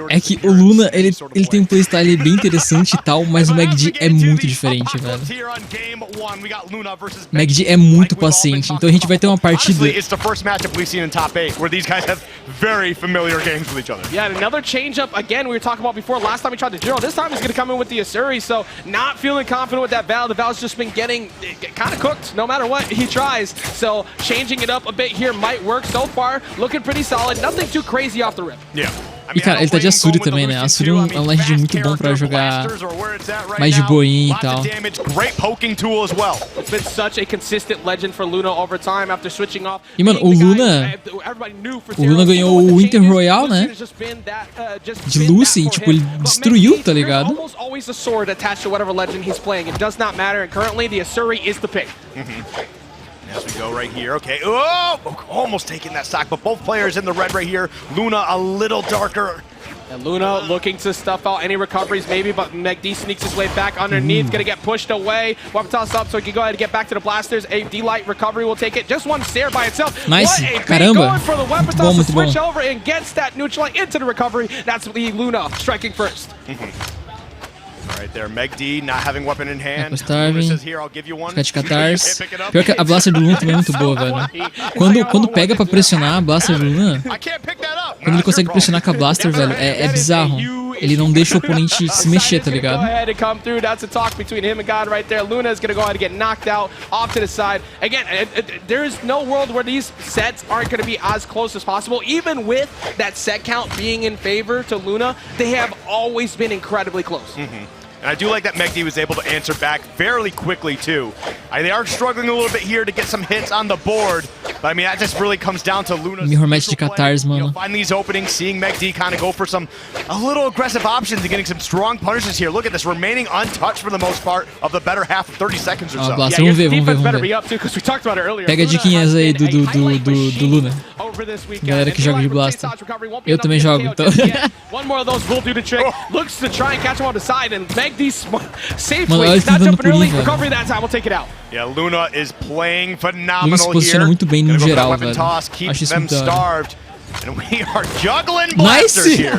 É que o Luna, ele tem um playstyle bem interessante e tal, mas o McD é muito diferente, velho. O McD é muito paciente, então a gente vai ter uma partida... Yeah, another change-up again we were talking about before. Last time he tried to Jiro, this time he's going to come in with the Asuri, so not feeling confident with that Val. The Val's just been getting kind of cooked no matter what he tries, so changing it up a bit here might work so far. Looking pretty solid, nothing too crazy off the rip. Yeah. E cara, ele tá de Asuri também, né? Asuri é um legend muito bom pra jogar mais de boinha e tal. E mano, o Luna ganhou o Winter Royale, né? De Lucy, e tipo, ele destruiu, tá ligado? As we go right here, okay. Oh, almost taking that stock, but both players in the red right here. Luna a little darker. And Luna looking to stuff out any recoveries maybe, but McD sneaks his way back underneath, gonna get pushed away. Weapon toss up so he can go ahead and get back to the blasters. A D-Light recovery will take it. Just one stare by itself. Nice. What a Caramba. going for the Weapon toss to switch over and gets that neutral into the recovery. That's the Luna striking first. Right there, McD not having weapon in hand. Fica de Catarse. Pior que a Blaster do Luna também é muito boa, velho. Quando pega pra pressionar a Blaster do Luna, quando ele consegue pressionar com a Blaster, velho, é bizarro. Ele não deixa o oponente se mexer, tá ligado? That's a talk between him and God right there. Luna is gonna go ahead and get knocked out off to the side. Again, there is no world where these sets aren't gonna be as close as possible. Even with that set count being in favor to Luna, they have always been incredibly close. And I do like that McD was able to answer back fairly quickly, too. They are struggling a little bit here to get some hits on the board, but I mean, that just really comes down to Luna's Mirror match de Catarse, mano. Finding these openings, seeing McD kind of go for a little aggressive options and getting some strong punishes here. Look at this, remaining untouched for the most part of the better half of 30 seconds or so. Blaster, vamos ver. Pega diquinhas aí do Luna. Galera que joga de Blaster. Eu também jogo, então. One more of those will do the trick. Looks to try and catch him on the side and McD Mano, safely. Not jumping early. Recovery that time will take it out. Yeah, Luna is playing phenomenal Luna se posiciona muito bem no geral, velho. Acho isso muito starved. And we are juggling blasters here.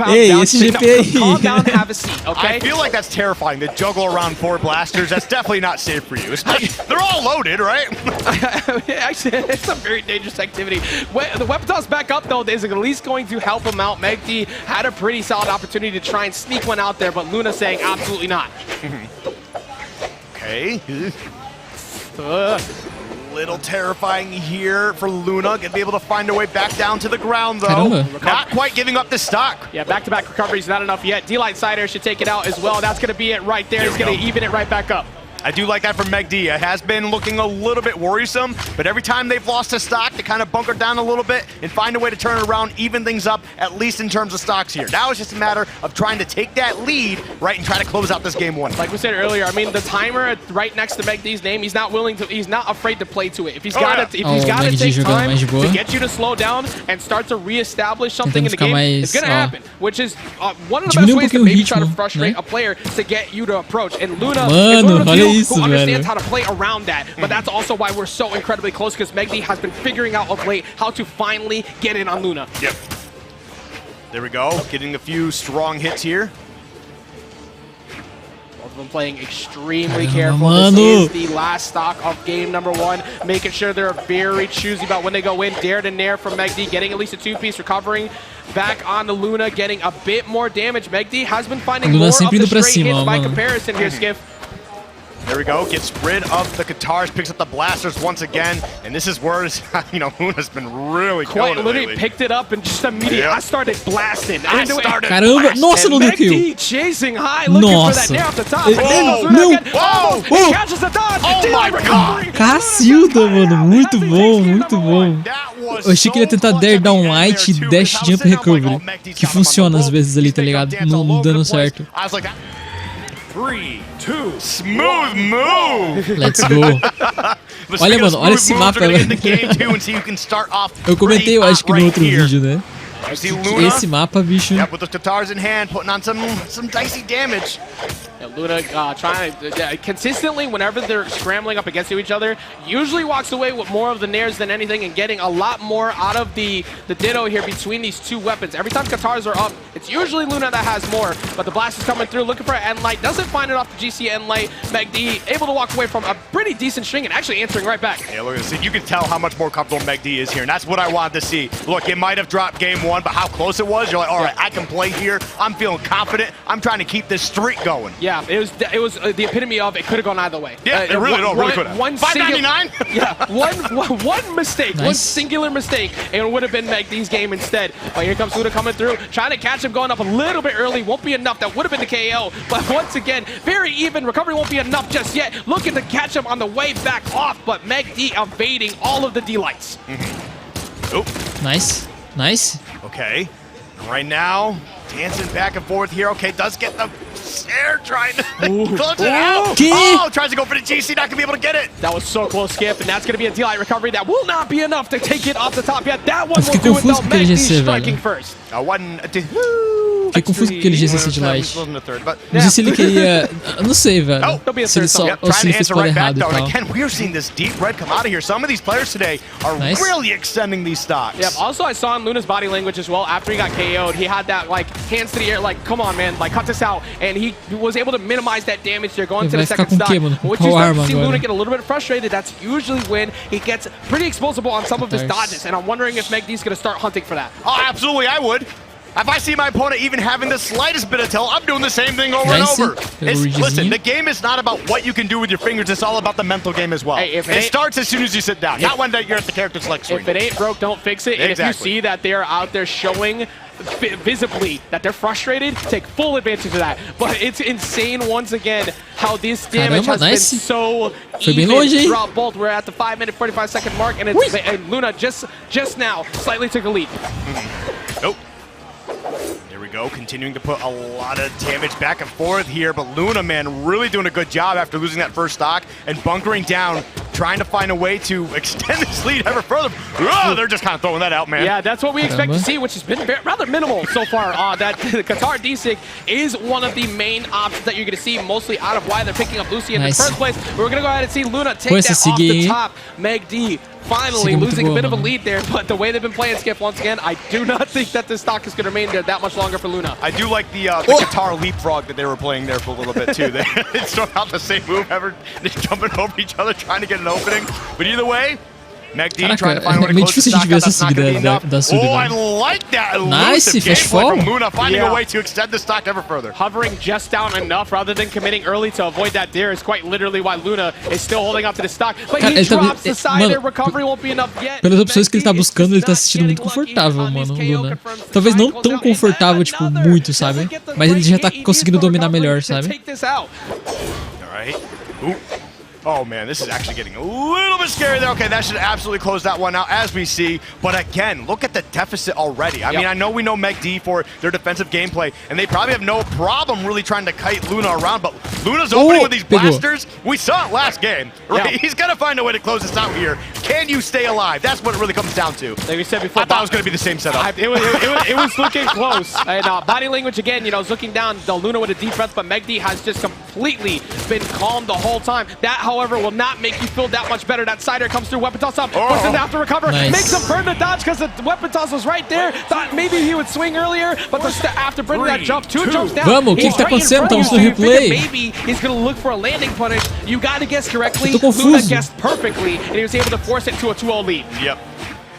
Ei, esse GP aí. Calm down, have a seat, okay? I feel like that's terrifying to juggle around 4 blasters. That's definitely not safe for you. They're all loaded, right? Actually, it's a very dangerous activity. The weapon toss back up, though, is at least going to help him out. McD had a pretty solid opportunity to try and sneak one out there, but Luna saying absolutely not. Okay. Little terrifying here for Luna. Gonna be able to find a way back down to the ground, though. Not quite giving up the stock. Yeah, back-to-back recoveries, not enough yet. D-Light Cider should take it out as well. That's gonna be it right there. He's gonna even it right back up. I do like that from McD. It has been looking a little bit worrisome, but every time they've lost a stock, they kind of bunker down a little bit and find a way to turn it around, even things up, at least in terms of stocks here. Now it's just a matter of trying to take that lead, right, and try to close out this game 1. Like we said earlier, I mean, the timer right next to McD's name, he's not afraid to play to it. If he's got to take time to get you to slow down and start to reestablish something in the game, it's gonna happen, which is one of the best ways to maybe try to frustrate a player to get you to approach. And Luna is one of the few who understands how to play around that, but that's also why we're so incredibly close, because McD has been figuring out of late how to finally get in on Luna. Yep. There we go, getting a few strong hits here. Both of them playing extremely careful. This is the last stock of game number 1, making sure they're very choosy about when they go in. Dare to Nair from McD, getting at least a 2-piece, recovering back on the Luna, getting a bit more damage. McD has been finding more of the straight hits by comparison here, Skiff. There we go, gets rid of the Katars, picks up the blasters once again, and this is where, Luna's been really killing it literally picked it up and just immediately, I started blasting. Caramba, nossa, não deu kill. McD chasing high, looking for that nair off the top. Não! Catches the dodge, D-Light recovery. Cacilda, mano, muito bom, muito bom. Eu achei que ele ia tentar dare down light, dash jump recovery, que funciona às vezes ali, tá ligado? Não dando certo. 3, 2, smooth move! Let's go. Olha, mano, olha esse mapa. Eu comentei, eu acho que no outro vídeo, né? Esse mapa, bicho. With the Katars in hand, putting on some dicey damage. Luna trying to consistently, whenever they're scrambling up against each other, usually walks away with more of the nairs than anything and getting a lot more out of the Ditto here between these two weapons. Every time Katars are up, it's usually Luna that has more, but the blast is coming through, looking for an Enlight, doesn't find it off the GC Enlight. MechD able to walk away from a pretty decent string and actually answering right back. Yeah, look at this. You can tell how much more comfortable MechD is here, and that's what I wanted to see. Look, it might have dropped game one, but how close it was, you're like, all right, I can play here. I'm feeling confident. I'm trying to keep this streak going. Yeah, it was the epitome of it could have gone either way. Yeah, it really could have. 599? Yeah, one mistake, one singular mistake, and it would have been MechD's game instead. But here comes Luna coming through, trying to catch him going up a little bit early. Won't be enough. That would have been the KO. But once again, very even. Recovery won't be enough just yet. Looking to catch him on the way back off, but MechD evading all of the delights. Oh, nice. Okay, right now, dancing back and forth here. Okay, does get the air trying to close it out. Oh, tries to go for the GC, not gonna be able to get it. That was so close, Skip, and that's gonna be a D-Light recovery. That will not be enough to take it off the top yet. That one will do it though. MechD striking first. Fiquei confuso com aquele GC de Light. Não sei se ele queria... Eu não sei, velho. Se ele só... Ou se ele fez para errado e tal. Again, we are seeing this deep red come out of here. Some of these players today are really extending these stocks. Yep, also I saw in Luna's body language as well, after he got KO'd, he had that, like, hands to the air, like, come on, man, like, cut this out. And he was able to minimize that damage there, going to the second stock. Which you start to see Luna get a little bit frustrated. That's usually when he gets pretty explosible on some of his dodges. And I'm wondering if MechD's going to start hunting for that. Oh, absolutely, I would. If I see my opponent even having the slightest bit of tell, I'm doing the same thing over and over. Listen, the game is not about what you can do with your fingers. It's all about the mental game as well. Hey, it starts as soon as you sit down, not when you're at the character select screen. If it ain't broke, don't fix it. And if you see that they're out there showing visibly that they're frustrated, take full advantage of that. But it's insane once again how this damage has been so even throughout both. We're at the 5-minute 45-second mark, and Luna just now slightly took a lead. Nope. There we go, continuing to put a lot of damage back and forth here, but Luna, man, really doing a good job after losing that first stock and bunkering down, trying to find a way to extend this lead ever further. Oh, they're just kind of throwing that out, man. Yeah, that's what we expect to see, which has been rather minimal so far. That Qatar DSig is one of the main options that you're going to see, mostly out of why they're picking up Lucy in the first place. We're going to go ahead and see Luna take that off the top. MechD finally losing a bit of a lead there, but the way they've been playing Skip once again, I do not think that this stock is going to remain there that much longer for Luna. I do like the Qatar leapfrog that they were playing there for a little bit too. They struck out the same move ever, just jumping over each other trying to get an opening. But either way, MechD trying to find a way to close the stock out. That's not going to be enough. Oh, I like that. Nice, gameplay from Luna, finding a way to extend the stock ever further. Hovering just down enough rather than committing early to avoid that dare is quite literally why Luna is still holding up to the stock. But he drops the side, recovery won't be enough yet. Pelas opções que ele tá buscando, ele tá se sentindo muito confortável, mano, Luna. Talvez não tão confortável, tipo, muito, sabe? Mas ele já tá conseguindo dominar melhor, sabe? Alright. Oh man, this is actually getting a little bit scary there. Okay, that should absolutely close that one out, as we see. But again, look at the deficit already. I mean, I know we know MechD for their defensive gameplay, and they probably have no problem really trying to kite Luna around, but Luna's opening with these blasters. We saw it last game, right? He's got to find a way to close this out here. Can you stay alive? That's what it really comes down to. Like we said before, I thought it was going to be the same setup. It was looking close. And body language again, you know, is looking down. The Luna with a deep breath, but MechD has just completely been calm the whole time. That, however, will not make you feel that much better. That side air comes through, weapon toss up, doesn't have to recover, makes him burn the dodge because the weapon toss was right there. Thought maybe he would swing earlier, but after burning that jump, two jumps down, Vamos, o que tá acontecendo? Estamos no replay. Maybe he's going to look for a landing punish. You got to guess correctly. Luna guessed perfectly, and he was able to force it to a 2-0 lead. Yep.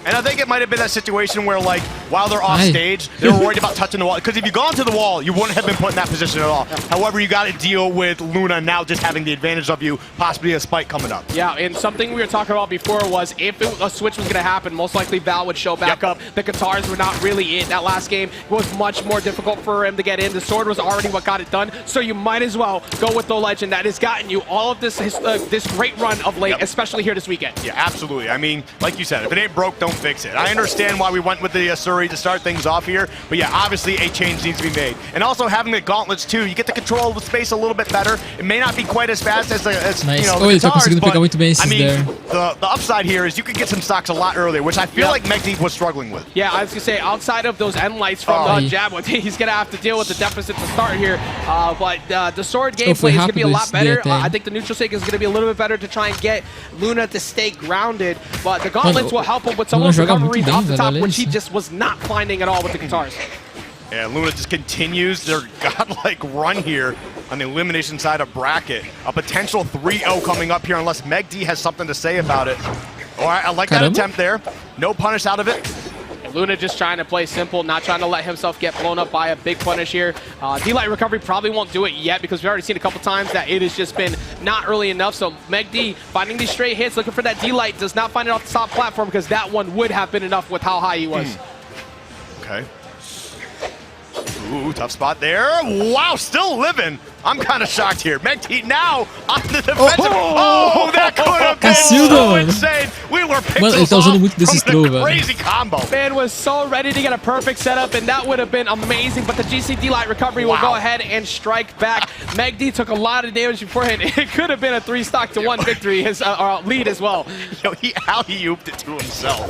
And I think it might have been that situation where, like, while they're off stage, they were worried about touching the wall. Because if you gone to the wall, you wouldn't have been put in that position at all. However, you got to deal with Luna now just having the advantage of you, possibly a spike coming up. Yeah, and something we were talking about before was if a switch was going to happen, most likely Val would show back up. The Qatars were not really in. That last game was much more difficult for him to get in. The sword was already what got it done. So you might as well go with the legend that has gotten you all of this great run of late, especially here this weekend. Yeah, absolutely. I mean, like you said, if it ain't broke, don't fix it. I understand why we went with the Asuri Flurry to start things off here. But yeah, obviously a change needs to be made. And also having the gauntlets too, you get to control the space a little bit better. It may not be quite as fast as nice. You know, ele tá conseguindo pegar muito bem esses there. The upside here is you can get some stocks a lot earlier, which I feel like Megdeed was struggling with. Yeah, I was gonna say, outside of those end lights from Jab, he's gonna have to deal with the deficit to start here. But the sword gameplay is gonna be a lot better. I think the neutral stick is gonna be a little bit better to try and get Luna to stay grounded. But the gauntlets will help him with some of the recoveries off the top, which he just was not finding at all with the guitars. Yeah, Luna just continues their godlike run here on the elimination side of bracket. A potential 3-0 coming up here unless Megdeed has something to say about it. All right, I like that attempt there. No punish out of it. Luna just trying to play simple, not trying to let himself get blown up by a big punish here. D-Light recovery probably won't do it yet because we've already seen a couple times that it has just been not early enough. So Megdeed finding these straight hits, looking for that D-Light, does not find it off the top platform because that one would have been enough with how high he was. Okay. Ooh, tough spot there. Wow, still living. I'm kind of shocked here. Megdeed now on the defensive. Oh, that could have been so insane. We were pixels off from the crazy combo. Man was so ready to get a perfect setup, and that would have been amazing. But the GC D-Light recovery will go ahead and strike back. Megdeed took a lot of damage beforehand. It could have been a 3-stock-to-1 victory, his lead as well. Yo, he alley-ooped it to himself.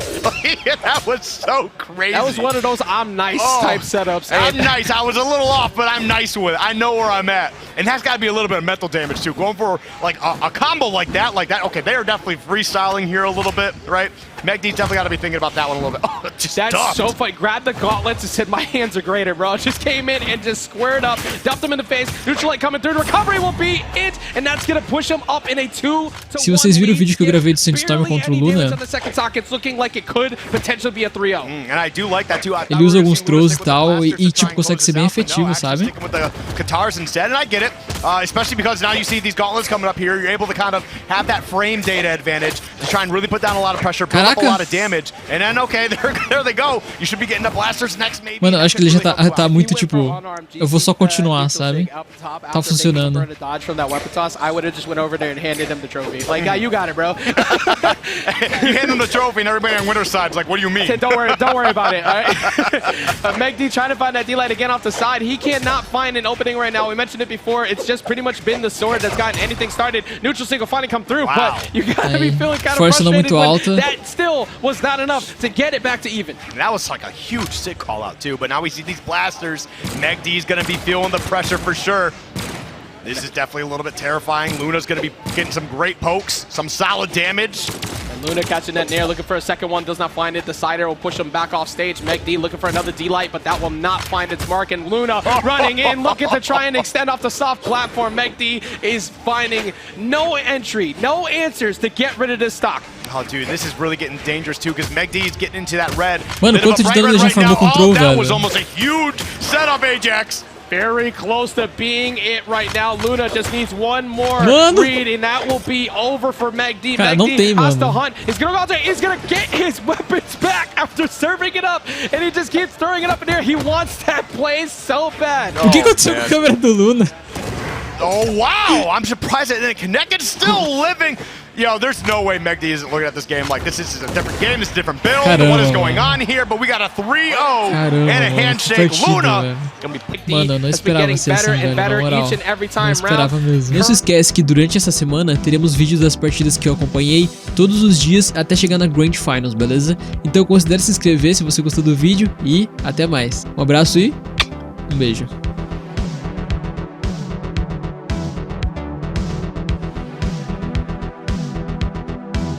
That was so crazy. That was one of those I'm nice type setups. I'm nice. I was a little off, but I'm nice with it. I know where I'm at. And that's got to be a little bit of mental damage too. Going for like a combo like that. Okay, they are definitely freestyling here a little bit, right? Megdeed's definitely got to be thinking about that one a little bit. Oh, that's so funny. Grabbed the gauntlets and said, my hands are greater, bro. Just came in and just squared up, dumped him in the face. Neutral light coming through. Recovery will be it, and that's going to push him up in a 2-to-1. Se vocês viram o vídeo que eu gravei do Sandstorm contra o Luna, ele usa alguns throws e tal, e tipo, consegue ser bem efetivo, sabe? Especially because now you see these gauntlets coming up here, you're able to kind of have that frame data advantage to try and really put down a lot of pressure, put up a lot of damage, and then okay, there they go. You should be getting the blasters next, maybe. Mano, acho que ele já tá muito tipo, eu vou só continuar, sabe? Tá funcionando. I would have just went over there and handed him the trophy. Like, you got it, bro. You hand him the trophy, and everybody on winner's side's like, what do you mean? Don't worry about it. All right. Megdeed trying to find that D-Light again off the side. He cannot find an opening right now. We mentioned it before. It's just pretty much been the sword that's gotten anything started. Neutral single finally come through, but you gotta be feeling kind of frustrated when that still was not enough to get it back to even. And that was like a huge sick call out too, but now we see these blasters. Megdeed's gonna be feeling the pressure for sure. This is definitely a little bit terrifying. Luna's gonna be getting some great pokes, some solid damage. And Luna catching that nair, looking for a second one, does not find it. The Decider will push him back off stage. Megdeed looking for another D-Light, but that will not find its mark. And Luna running in, looking to try and extend off the soft platform. Megdeed is finding no entry, no answers to get rid of this stock. Oh, dude, this is really getting dangerous too, because Megdeed's getting into that red. Mano, quanto de dano ele já farmou com Troll, velho? That was almost a huge setup, Ajax. Very close to being it right now. Luna just needs one more read, and that will be over for Megdeed. Megdeed has to hunt. He's going to go out there. He's going to get his weapons back after serving it up, and he just keeps throwing it up in the air. He wants that play so bad. O que aconteceu com a câmera do Luna? Oh, wow. I'm surprised it didn't connect. It's still living. Yo, there's no way Megdeed isn't looking at this game like this is a different game, this is a different build. What is going on here? But we got a 3-0 and a handshake. Luna gonna be picked. Mano, eu não esperava ser assim, velho, na moral. Não esperava mesmo. Não se esquece que durante essa semana teremos vídeos das partidas que eu acompanhei todos os dias até chegar na Grand Finals, beleza? Então considere se inscrever se você gostou do vídeo e até mais. Um abraço e um beijo.